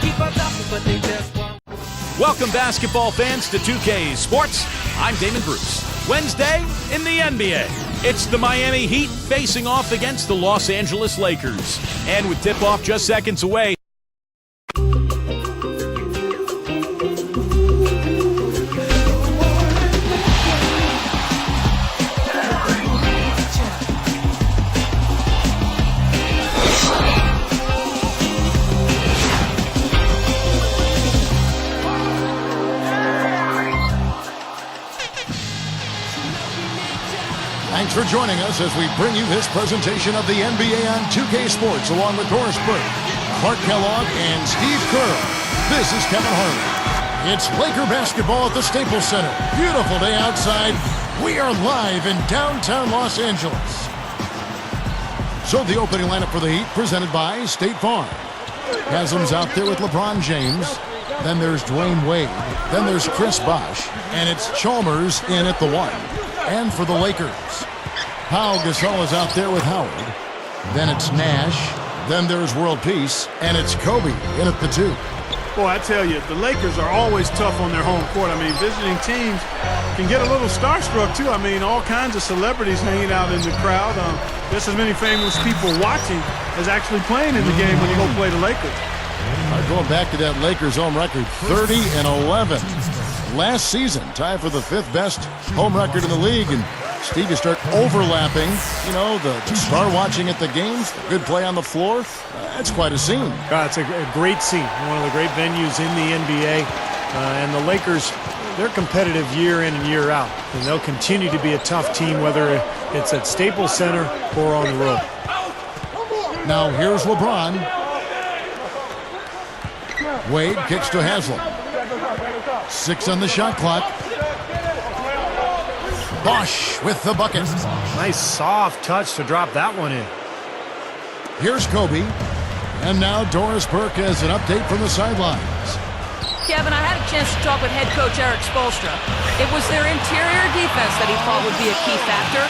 keep us up, but they just won't. Welcome, basketball fans, to 2K Sports. I'm Damon Bruce. Wednesday in the NBA. It's the Miami Heat facing off against the Los Angeles Lakers. And with tip-off just seconds away, thanks for joining us as we bring you this presentation of the NBA on 2K Sports along with Doris Burke, Clark Kellogg, and Steve Kerr. This is Kevin Harlan. It's Laker basketball at the Staples Center. Beautiful day outside. We are live in downtown Los Angeles. So the opening lineup for the Heat presented by State Farm. Haslam's out there with LeBron James. Then there's Dwayne Wade. Then there's Chris Bosh. And it's Chalmers in at the 1. And for the Lakers, Pau Gasol is out there with Howard. Then it's Nash. Then there's World Peace. And it's Kobe in at the 2. Boy, I tell you, the Lakers are always tough on their home court. I mean, visiting teams can get a little starstruck, too. I mean, all kinds of celebrities hanging out in the crowd. Just as many famous people watching as actually playing in the game when you go play the Lakers. Going back to that Lakers home record, 30-11. Last season, tied for the 5th best home record in the league. And Steve, you start overlapping, you know, the star watching at the games, the good play on the floor. That's quite a scene. It's a great scene, one of the great venues in the NBA. And the Lakers, they're competitive year in and year out. And they'll continue to be a tough team, whether it's at Staples Center or on the road. Now here's LeBron. Wade kicks to Haslam. 6 on the shot clock. Bosh with the bucket. Nice soft touch to drop that one in. Here's Kobe. And now Doris Burke has an update from the sidelines. Kevin, I had a chance to talk with head coach Eric Spoelstra. It was their interior defense that he thought would be a key factor.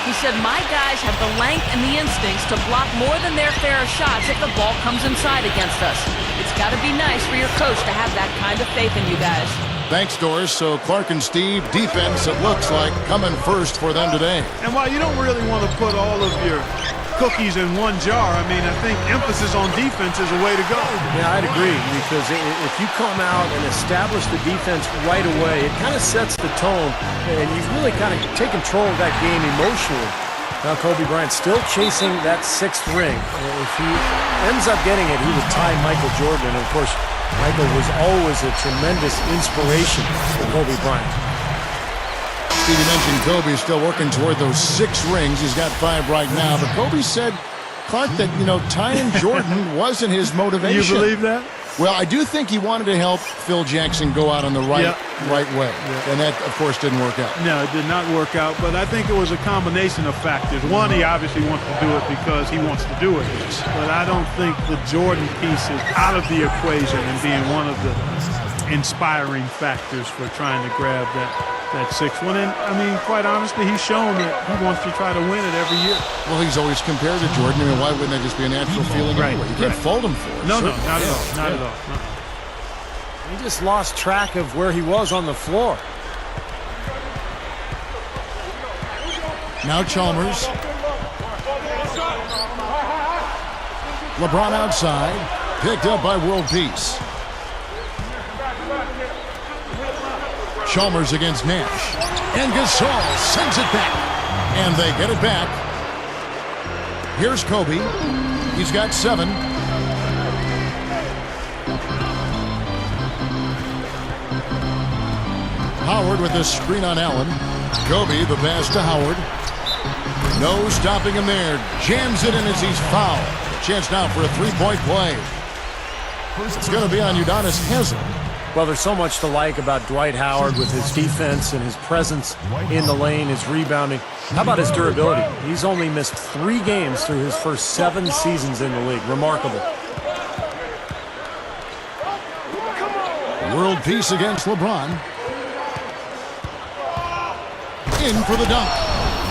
He said, my guys have the length and the instincts to block more than their fair of shots if the ball comes inside against us. It's got to be nice for your coach to have that kind of faith in you guys. Thanks, Doris. So Clark and Steve, defense, it looks like, coming first for them today. And while you don't really want to put all of your cookies in one jar, I mean, I think emphasis on defense is a way to go. Yeah, I'd agree, because if you come out and establish the defense right away, it kind of sets the tone, and you really kind of take control of that game emotionally. Now Kobe Bryant still chasing that 6th ring. If he ends up getting it, he would tie Michael Jordan, and of course, Michael was always a tremendous inspiration for Kobe Bryant. Steve, you mentioned Kobe is still working toward those 6 rings. He's got 5 right now. But Kobe said, Clark, that, you know, tying Jordan wasn't his motivation. You believe that? Well, I do think he wanted to help Phil Jackson go out on the right way. And that, of course, didn't work out. No, it did not work out. But I think it was a combination of factors. One, he obviously wants to do it because he wants to do it. But I don't think the Jordan piece is out of the equation and being one of the inspiring factors for trying to grab that 6th one. And, I mean, quite honestly, he's shown that he wants to try to win it every year. Well, he's always compared to Jordan. I mean, why wouldn't that just be a natural feeling anyway? You can't fault him for it. No, not at all. Not at all. He just lost track of where he was on the floor. Now Chalmers. LeBron outside. Picked up by World Peace. Chalmers against Nash. And Gasol sends it back. And they get it back. Here's Kobe. He's got 7. Howard with the screen on Allen. Kobe, the pass to Howard. No stopping him there. Jams it in as he's fouled. Chance now for a 3-point play. It's going to be on Udonis Haslem. Well, there's so much to like about Dwight Howard with his defense and his presence in the lane, his rebounding. How about his durability? He's only missed 3 games through his first 7 seasons in the league. Remarkable. World Peace against LeBron. In for the dunk.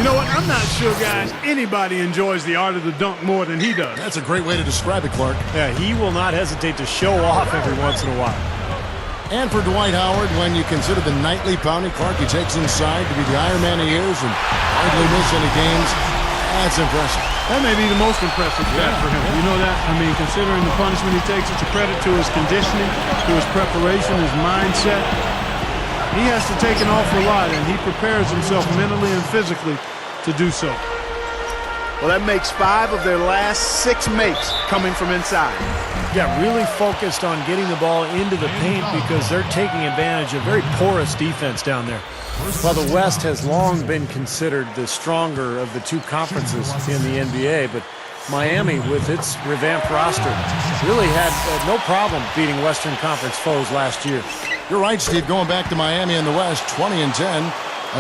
You know what? I'm not sure, guys, anybody enjoys the art of the dunk more than he does. That's a great way to describe it, Clark. Yeah, he will not hesitate to show off every once in a while. And for Dwight Howard, when you consider the nightly pounding Clark he takes inside to be the Iron Man he is and hardly miss any games, that's impressive. That may be the most impressive stat for him. You know that? I mean, considering the punishment he takes, it's a credit to his conditioning, to his preparation, his mindset. He has to take an awful lot, and he prepares himself mentally and physically to do so. Well, that makes 5 of their last 6 makes coming from inside. Yeah, really focused on getting the ball into the paint because they're taking advantage of very porous defense down there. Well, the West has long been considered the stronger of the two conferences in the NBA, but Miami, with its revamped roster, really had no problem beating Western Conference foes last year. You're right, Steve. Going back to Miami in the West, 20-10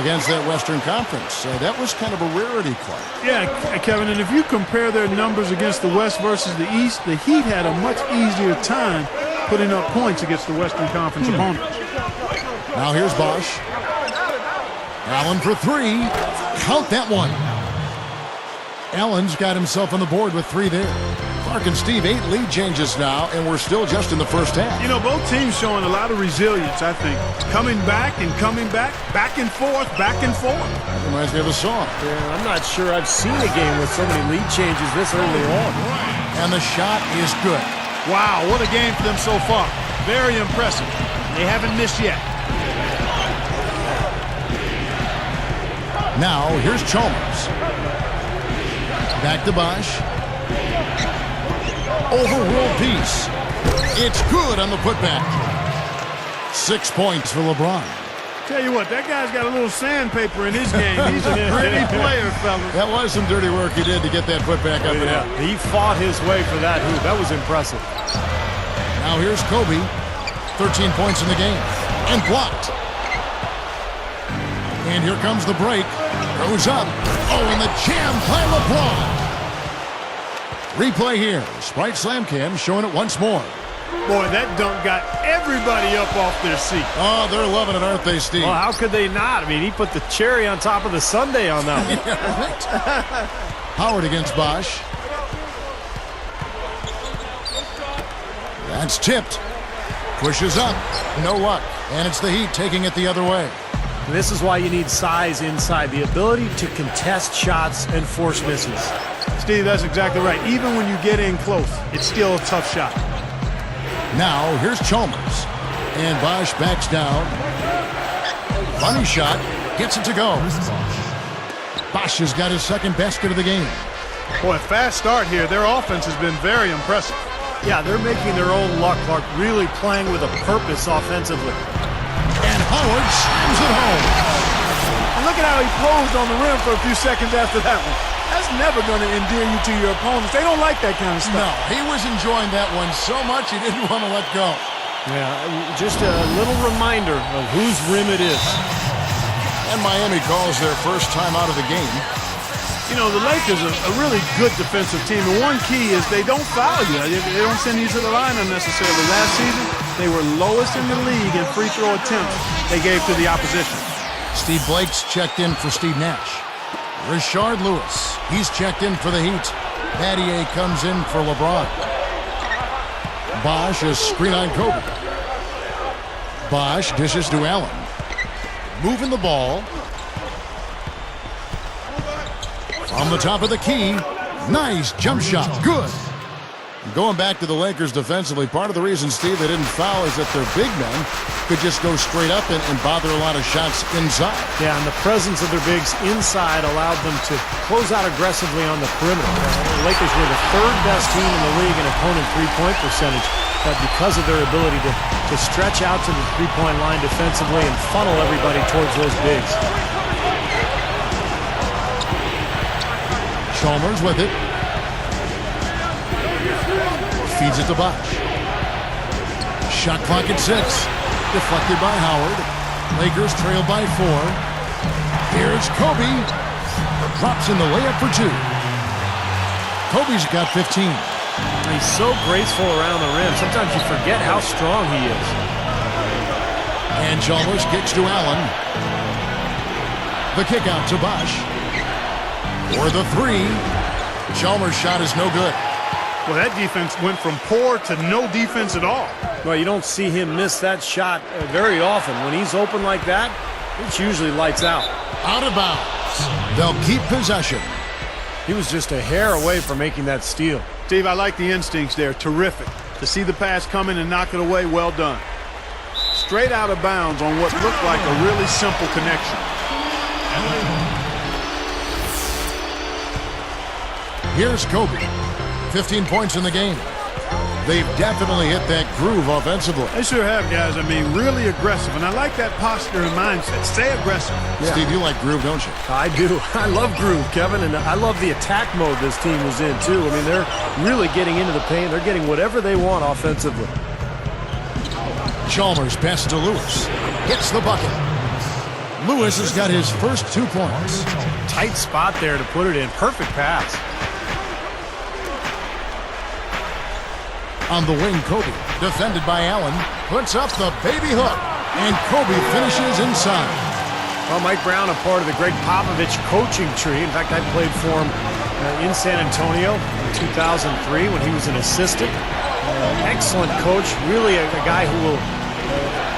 against that Western Conference. That was kind of a rarity, Clark. Yeah, Kevin, and if you compare their numbers against the West versus the East, the Heat had a much easier time putting up points against the Western Conference opponents. Now here's Bosch. Allen for 3. Count that one. Allen's got himself on the board with 3 there. Clark and Steve, 8 lead changes now, and we're still just in the first half. You know, both teams showing a lot of resilience, I think. Coming back and coming back, back and forth, back and forth. That reminds me of a song. Yeah, I'm not sure I've seen a game with so many lead changes this early on. And the shot is good. Wow, what a game for them so far. Very impressive. They haven't missed yet. Now, here's Chalmers. Back to Bosch. Overruled piece. It's good on the putback. 6 points for LeBron. Tell you what, that guy's got a little sandpaper in his game. He's a pretty player, fellas. That was some dirty work he did to get that putback up and out. He fought his way for that hoop. That was impressive. Now here's Kobe. 13 points in the game. And blocked. And here comes the break. Goes up. Oh, and the jam by LeBron. Replay here. Sprite Slam Cam showing it once more. Boy, that dunk got everybody up off their seat. Oh, they're loving it, aren't they, Steve? Well, how could they not? I mean, he put the cherry on top of the sundae on that one. Yeah, right. Howard against Bosch. That's tipped. Pushes up. No luck. And it's the Heat taking it the other way. And this is why you need size inside. The ability to contest shots and force misses. Steve, that's exactly right. Even when you get in close, it's still a tough shot. Now, here's Chalmers. And Bosch backs down. Funny shot. Gets it to go. Bosch has got his second basket of the game. Boy, fast start here. Their offense has been very impressive. Yeah, they're making their own luck, Clark. Really playing with a purpose offensively. And Howard slams it home. And look at how he posed on the rim for a few seconds after that one. That's never going to endear you to your opponents. They don't like that kind of stuff. No, he was enjoying that one so much he didn't want to let go. Yeah, just a little reminder of whose rim it is. And Miami calls their first time out of the game. You know, the Lakers are a really good defensive team. And one key is they don't foul you. They don't send you to the line unnecessarily. Last season, they were lowest in the league in free throw attempts they gave to the opposition. Steve Blake's checked in for Steve Nash. Rashard Lewis, he's checked in for the Heat. Battier comes in for LeBron. Bosch is screen on Kobe. Bosch dishes to Allen. Moving the ball. From the top of the key. Nice jump shot. Good. Going back to the Lakers defensively, part of the reason, Steve, they didn't foul is that their big men could just go straight up and bother a lot of shots inside. Yeah, and the presence of their bigs inside allowed them to close out aggressively on the perimeter. The Lakers were the third best team in the league in opponent three-point percentage, but because of their ability to stretch out to the three-point line defensively and funnel everybody towards those bigs. Chalmers with it. Feeds it to Bosch. Shot clock at 6. Deflected by Howard. Lakers trail by 4. Here's Kobe. Drops in the layup for 2. Kobe's got 15. He's so graceful around the rim. Sometimes you forget how strong he is. And Chalmers kicks to Allen. The kick out to Bosch. For the three. Chalmers' shot is no good. Well, that defense went from poor to no defense at all. Well, you don't see him miss that shot very often. When he's open like that, it's usually lights out. Out of bounds. They'll keep possession. He was just a hair away from making that steal. Steve, I like the instincts there. Terrific. To see the pass coming and knock it away, well done. Straight out of bounds on what looked like a really simple connection. Here's Kobe. 15 points in the game. They've definitely hit that groove offensively. They sure have, guys. I mean, really aggressive. And I like that posture and mindset. Stay aggressive. Yeah. Steve, you like groove, don't you? I do. I love groove, Kevin, and I love the attack mode this team was in, too. I mean, they're really getting into the paint. They're getting whatever they want offensively. Chalmers passes to Lewis. Hits the bucket. Lewis has got his first 2 points. Tight spot there to put it in. Perfect pass. On the wing, Kobe, defended by Allen, puts up the baby hook, and Kobe finishes inside. Well, Mike Brown, a part of the Greg Popovich coaching tree. In fact, I played for him in San Antonio in 2003 when he was an assistant. Excellent coach, really a guy who will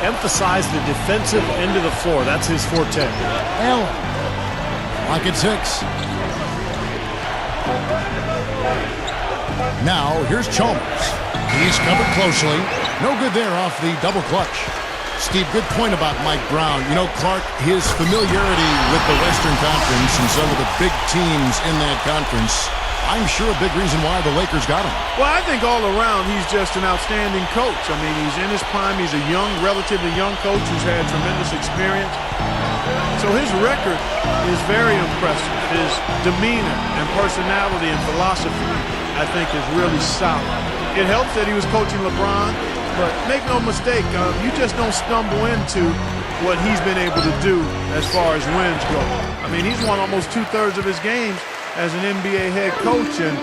emphasize the defensive end of the floor. That's his forte. Allen, clock at 6. Now, here's Chalmers. He's covered closely. No good there off the double clutch. Steve, good point about Mike Brown. You know, Clark, his familiarity with the Western Conference and some of the big teams in that conference, I'm sure a big reason why the Lakers got him. Well, I think all around he's just an outstanding coach. I mean, he's in his prime. He's a relatively young coach who's had tremendous experience. So his record is very impressive. His demeanor and personality and philosophy, I think, is really solid. It helps that he was coaching LeBron, but make no mistake, you just don't stumble into what he's been able to do as far as wins go. I mean, he's won almost 2/3 of his games as an NBA head coach, and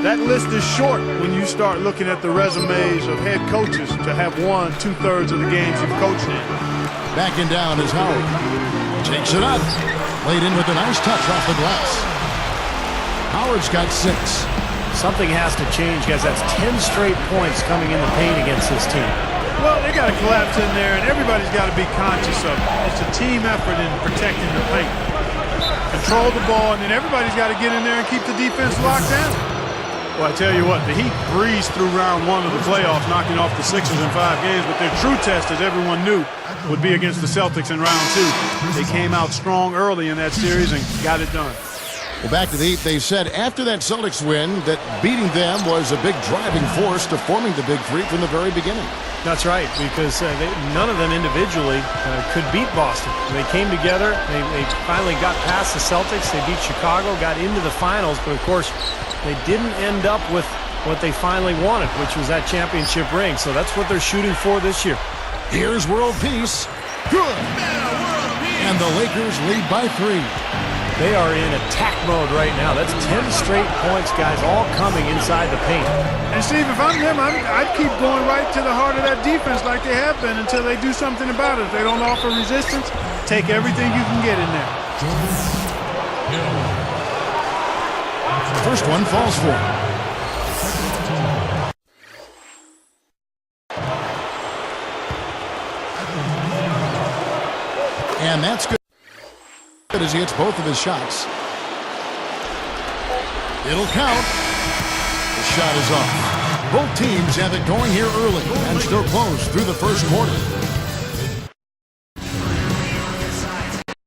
that list is short when you start looking at the resumes of head coaches to have won 2/3 of the games you've coached in. Backing down is Howard. Takes it up. Laid in with a nice touch off the glass. Howard's got 6. Something has to change, guys. That's 10 straight points coming in the paint against this team. Well, they got to collapse in there, and everybody's got to be conscious of it. It's a team effort in protecting the paint. Control the ball, and then everybody's got to get in there and keep the defense locked down. Well, I tell you what, the Heat breezed through round 1 of the playoffs, knocking off the Sixers in 5 games, but their true test, as everyone knew, would be against the Celtics in round 2. They came out strong early in that series and got it done. Well, back to the Heat, they said after that Celtics win that beating them was a big driving force to forming the Big Three from the very beginning. That's right, because none of them individually could beat Boston. They came together, they finally got past the Celtics, they beat Chicago, got into the finals, but of course they didn't end up with what they finally wanted, which was that championship ring. So that's what they're shooting for this year. Here's world peace. Good. And the Lakers lead by 3. They are in attack mode right now. That's 10 straight points, guys, all coming inside the paint. And Steve, if I'm him, I'd keep going right to the heart of that defense like they have been until they do something about it. If they don't offer resistance, take everything you can get in there. First one falls for him. And that's good as he hits both of his shots. It'll count. The shot is off. Both teams have it going here early and still close through the first quarter.